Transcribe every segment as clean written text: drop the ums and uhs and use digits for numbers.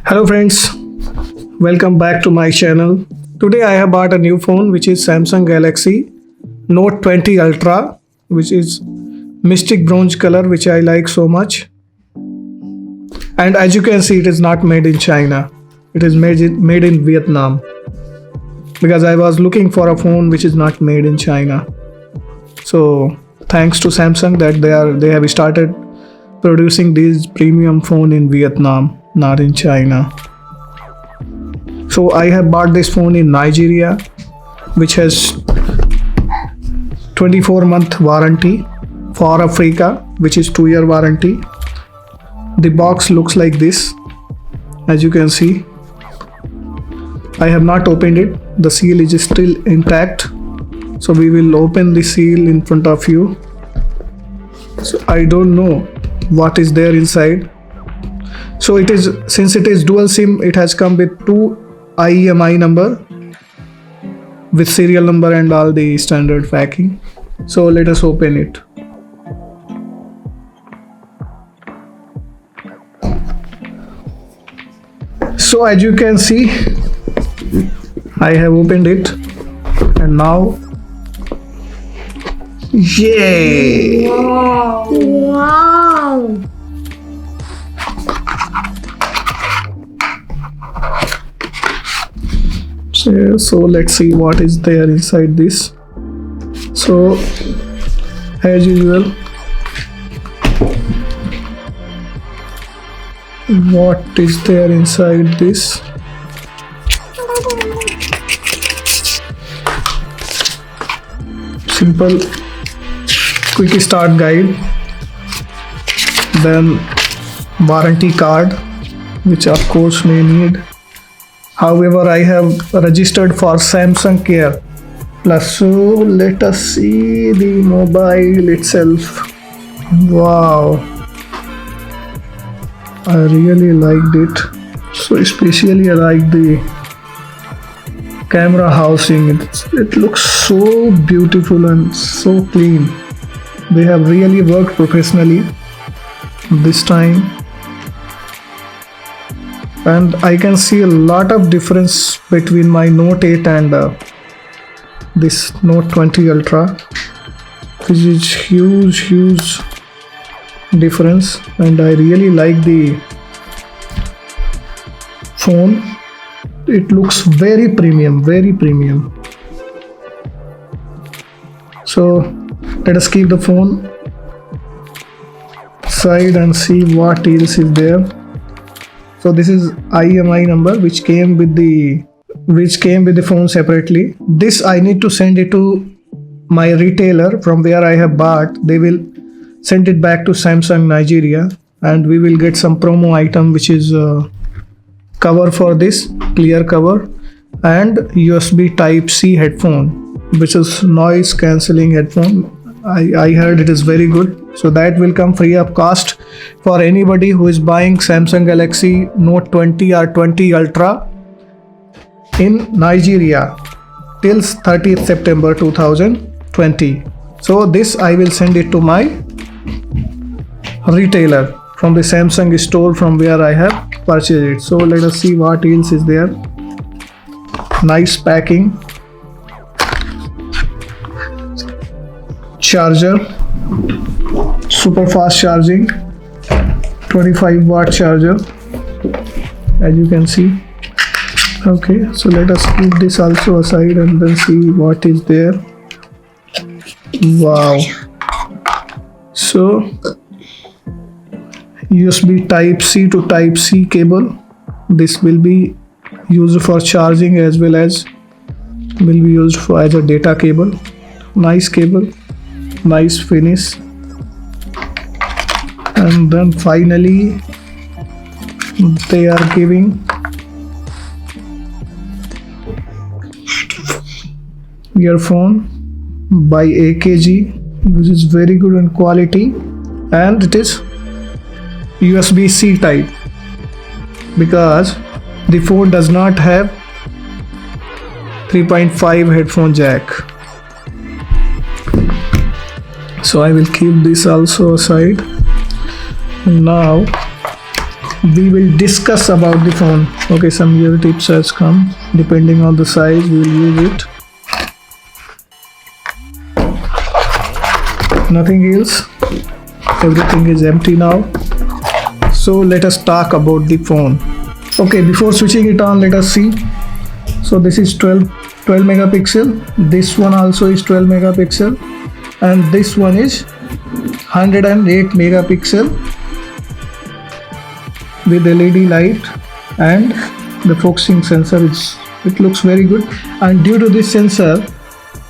Hello friends, welcome back to my channel. Today I have bought a new phone which is Samsung Galaxy Note 20 Ultra, which is mystic bronze color, which I like so much. And as you can see, it is not made in China. It is made in Vietnam. Because I was looking for a phone which is not made in China. So thanks to Samsung that they have started producing these premium phone in Vietnam, not in China. So I have bought this phone in Nigeria, which has 24-month warranty. For Africa, which is 2-year warranty. The box looks like this, as you can see. I have not opened it. The seal is still intact. So we will open the seal in front of you. So I don't know what is there inside. So since it is dual SIM, it has come with 2 IMEI number with serial number and all the standard packing. So let us open it. So as you can see, I have opened it, and now, yay! Wow! So let's see what is there inside this. So as usual, what is there inside this? Simple quick start guide, then warranty card, which of course may need. However, I have registered for Samsung Care Plus. So let us see the mobile itself. Wow, I really liked it. So especially I like the camera housing. It looks so beautiful and so clean. They have really worked professionally this time. And I can see a lot of difference between my Note 8 and this Note 20 Ultra, which is huge difference, and I really like the phone. It looks very premium. So let us keep the phone aside and see what else is there. So this is IMEI number which came with the phone separately. This I need to send it to my retailer from where I have bought. They will send it back to Samsung Nigeria, and we will get some promo item, which is cover for this, clear cover, and USB type C headphone, which is noise cancelling headphone. I heard it is very good. So that will come free of cost for anybody who is buying Samsung Galaxy Note 20 or 20 Ultra in Nigeria till 30th September 2020. So this I will send it to my retailer from the Samsung store from where I have purchased it. So let us see what else is there. Nice packing. Charger, super fast charging, 25-watt charger, as you can see. Okay, so let us keep this also aside and then see what is there. Wow. So USB type C to type C cable. This will be used for charging as well as will be used for as a data cable. Nice cable, nice finish. And then finally they are giving earphone by AKG, which is very good in quality, and it is USB-C type because the phone does not have 3.5 headphone jack. So I will keep this also aside. Now we will discuss about the phone. Okay, some user tips has come. Depending on the size, we will use it. Nothing else. Everything is empty now. So let us talk about the phone. Okay, before switching it on, let us see. So this is 12 megapixel. This one also is 12 megapixel, and this one is 108 megapixel with LED light, and the focusing sensor it looks very good. And due to this sensor,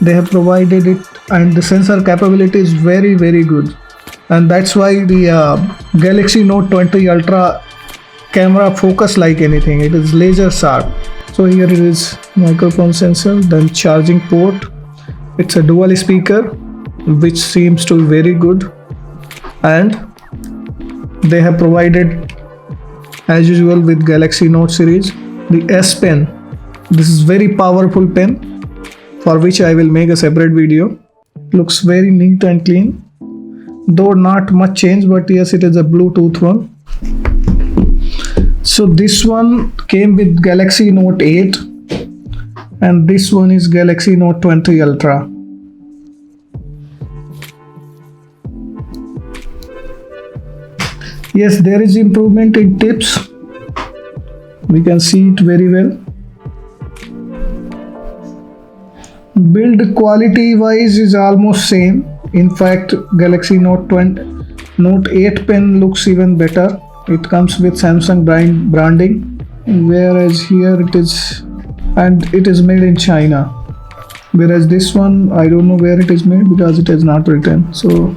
they have provided it, and the sensor capability is very good, and that's why the Galaxy Note 20 Ultra camera focus like anything. It is laser sharp. So here it is, microphone sensor, then charging port. It's a dual speaker, which seems to be very good, and they have provided, as usual with Galaxy Note series, the S Pen. This is very powerful pen, for which I will make a separate video. Looks very neat and clean, though not much change, but yes, it is a Bluetooth one. So this one came with Galaxy Note 8, and this one is Galaxy Note 20 Ultra. Yes, there is improvement in tips. We can see it very well. Build quality wise is almost same. In fact, Galaxy Note 8 pen looks even better. It comes with Samsung branding, whereas here it is, and it is made in China. Whereas this one, I don't know where it is made because it is not written. So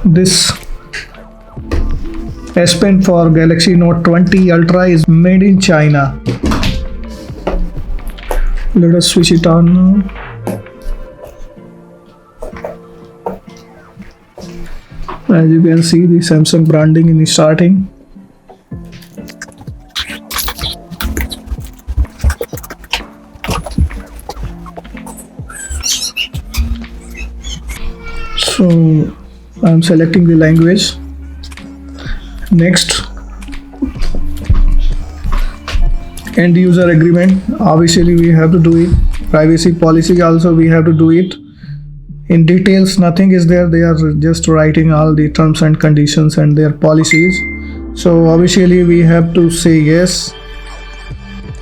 this S Pen for Galaxy Note 20 Ultra is made in China. Let us switch it on now. As you can see, the Samsung branding in the starting. So I am selecting the language. Next, end user agreement. Obviously we have to do it. Privacy policy also we have to do it. In details, nothing is there. They are just writing all the terms and conditions and their policies. So obviously we have to say yes.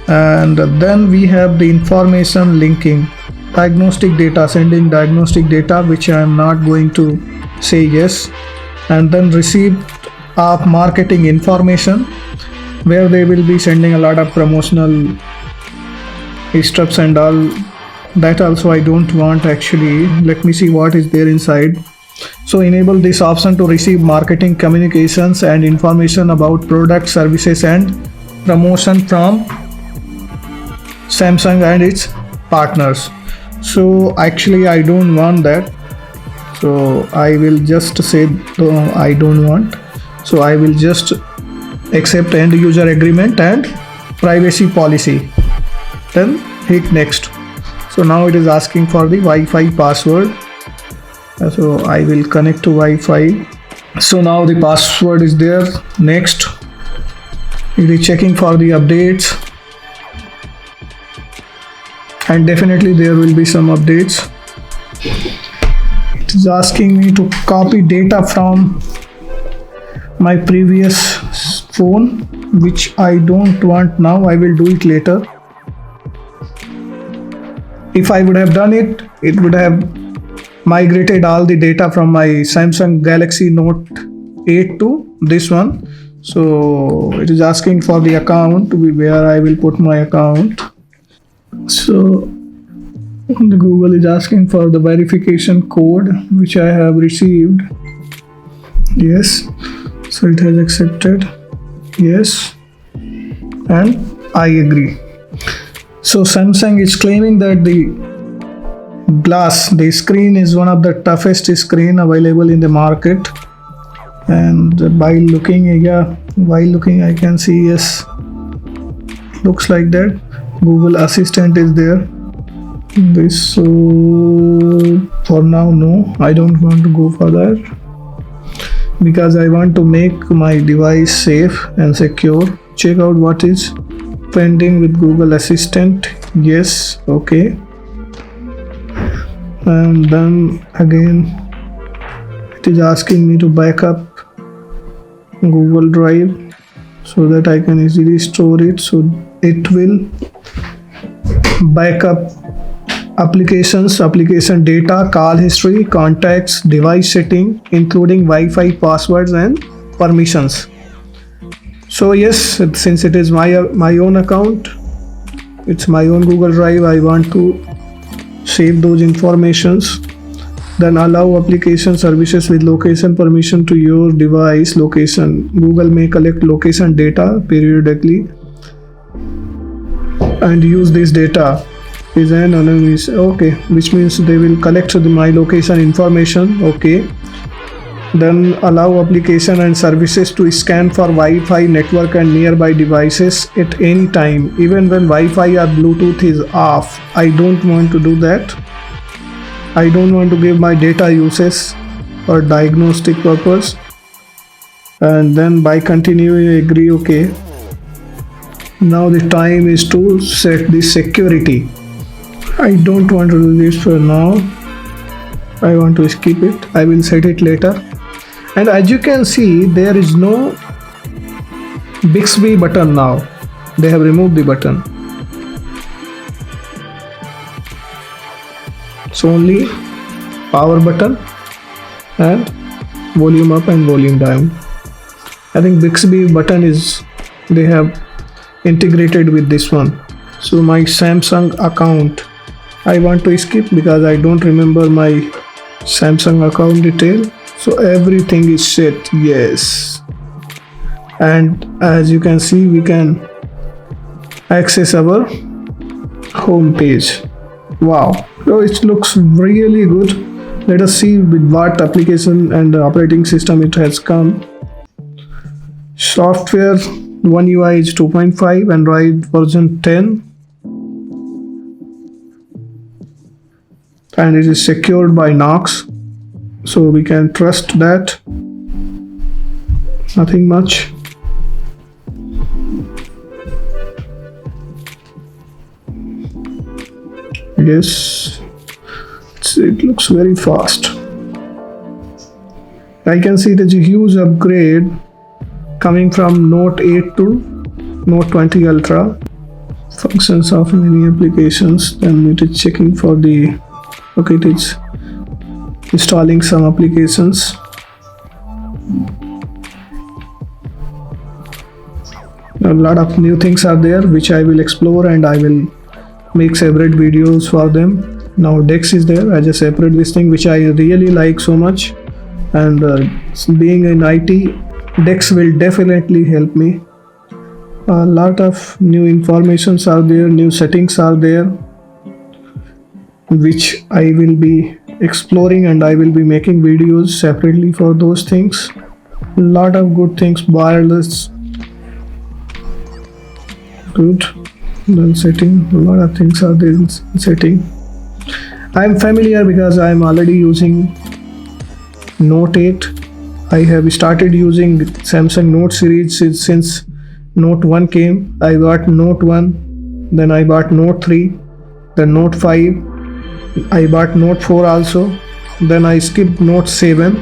And then we have the information linking, diagnostic data, sending diagnostic data, which I am not going to say yes. And then receipt of marketing information, where they will be sending a lot of promotional stuffs and all. That also I don't want actually. Let me see what is there inside. So enable this option to receive marketing communications and information about product, services and promotion from Samsung and its partners. So actually I don't want that. So I will just say I don't want. So I will just accept end user agreement and privacy policy. Then hit next. So now it is asking for the Wi-Fi password. So I will connect to Wi-Fi. So now the password is there. Next, it is checking for the updates, and definitely there will be some updates. It is asking me to copy data from my previous phone, which I don't want now. I will do it later. If I would have done it, it would have migrated all the data from my Samsung Galaxy Note 8 to this one. So it is asking for the account, where I will put my account. So the Google is asking for the verification code, which I have received. Yes. So it has accepted. Yes. And I agree. So Samsung is claiming that the screen is one of the toughest screen available in the market. And by looking, I can see, yes, looks like that. Google Assistant is there. This, so for now, no, I don't want to go for that. because I want to make my device safe and secure. Check out what is pending with Google Assistant. Yes, okay. And then again it is asking me to back up Google Drive so that I can easily store it. So it will back up applications, application data, call history, contacts, device setting, including Wi-Fi passwords and permissions. So yes, since it is my own account, it's my own Google Drive, I want to save those informations. Then allow application services with location permission to your device location. Google may collect location data periodically and use this data is an anonymous. Okay, which means they will collect my location information. Okay, then allow application and services to scan for Wi-Fi network and nearby devices at any time, even when Wi-Fi or Bluetooth is off. I don't want to do that. I don't want to give my data uses for diagnostic purpose. And then by continuing, I agree. Okay, now the time is to set the security. I don't want to do this for now. I want to skip it. I will set it later. And as you can see, there is no Bixby button now. They have removed the button. It's only power button and volume up and volume down. I think Bixby button is, they have integrated with this one. So my Samsung account, I want to skip because I don't remember my Samsung account detail. So everything is set. Yes. And as you can see, we can access our home page. Wow. So it looks really good. Let us see with what application and operating system it has come. Software One UI is 2.5, Android version 10. And it is secured by Knox, so we can trust that. Nothing much. Yes, it looks very fast. I can see there's a huge upgrade coming from Note 8 to Note 20 Ultra. Functions of many applications. Then it is checking for the, okay, it is installing some applications. A lot of new things are there which I will explore and I will make separate videos for them. Now Dex is there as a separate this thing which I really like so much, and being in IT, Dex will definitely help me. A lot of new informations are there, new settings are there, which I will be exploring and I will be making videos separately for those things. A lot of good things, wireless, good. Then setting, a lot of things are there in setting. I am familiar because I am already using Note 8. I have started using Samsung Note series since Note 1 came. I got Note 1, then I bought Note 3, then Note 5, I bought Note 4 also, then I skipped Note 7,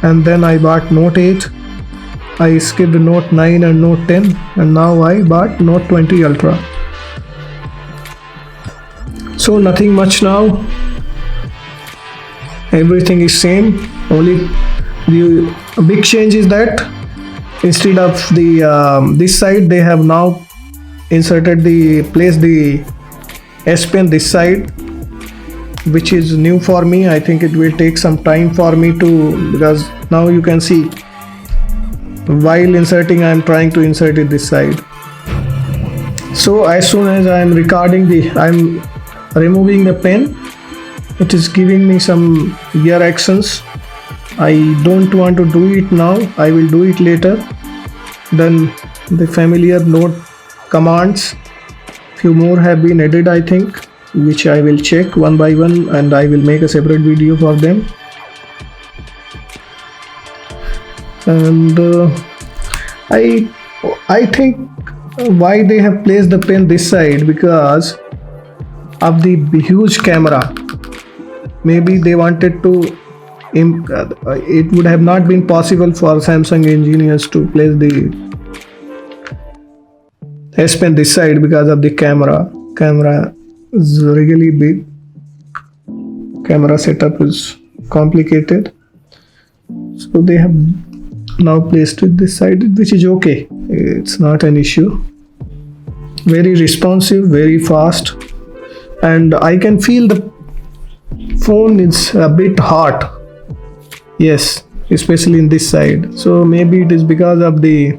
and then I bought Note 8. I skipped Note 9 and Note 10, and now I bought Note 20 Ultra. So nothing much now. Everything is same. Only the big change is that instead of the this side, they have now inserted placed the S Pen this side, which is new for me. I think it will take some time for me to, because now you can see while inserting I am trying to insert it this side. So as soon as I am recording I'm removing the pen, it is giving me some gear actions. I don't want to do it now, I will do it later. Then the familiar Note commands, few more have been added I think, which I will check one by one and I will make a separate video for them. And I think why they have placed the pen this side, because of the huge camera. Maybe they wanted to it would have not been possible for Samsung engineers to place the S Pen this side because of the camera is really big. Camera setup is complicated, so they have now placed it this side, which is okay. It's not an issue. Very responsive, very fast, and I can feel the phone is a bit hot. Yes, especially in this side. So maybe it is because of the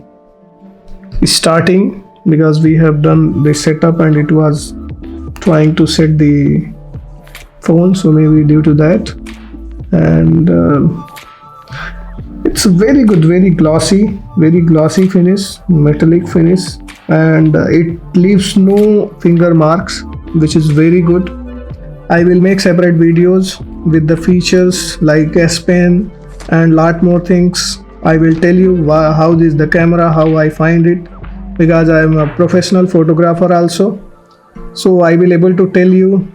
starting, because we have done the setup and it was trying to set the phone, so maybe due to that. And it's very good, very glossy finish, metallic finish, and it leaves no finger marks, which is very good. I will make separate videos with the features like S Pen and lot more things. I will tell you how is the camera, how I find it, because I am a professional photographer also. So I will able to tell you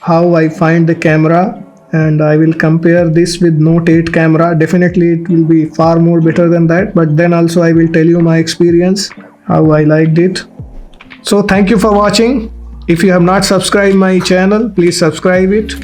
how I find the camera, and I will compare this with Note 8 camera. Definitely it will be far more better than that, but then also I will tell you my experience, how I liked it. So thank you for watching. If you have not subscribed my channel, please subscribe it.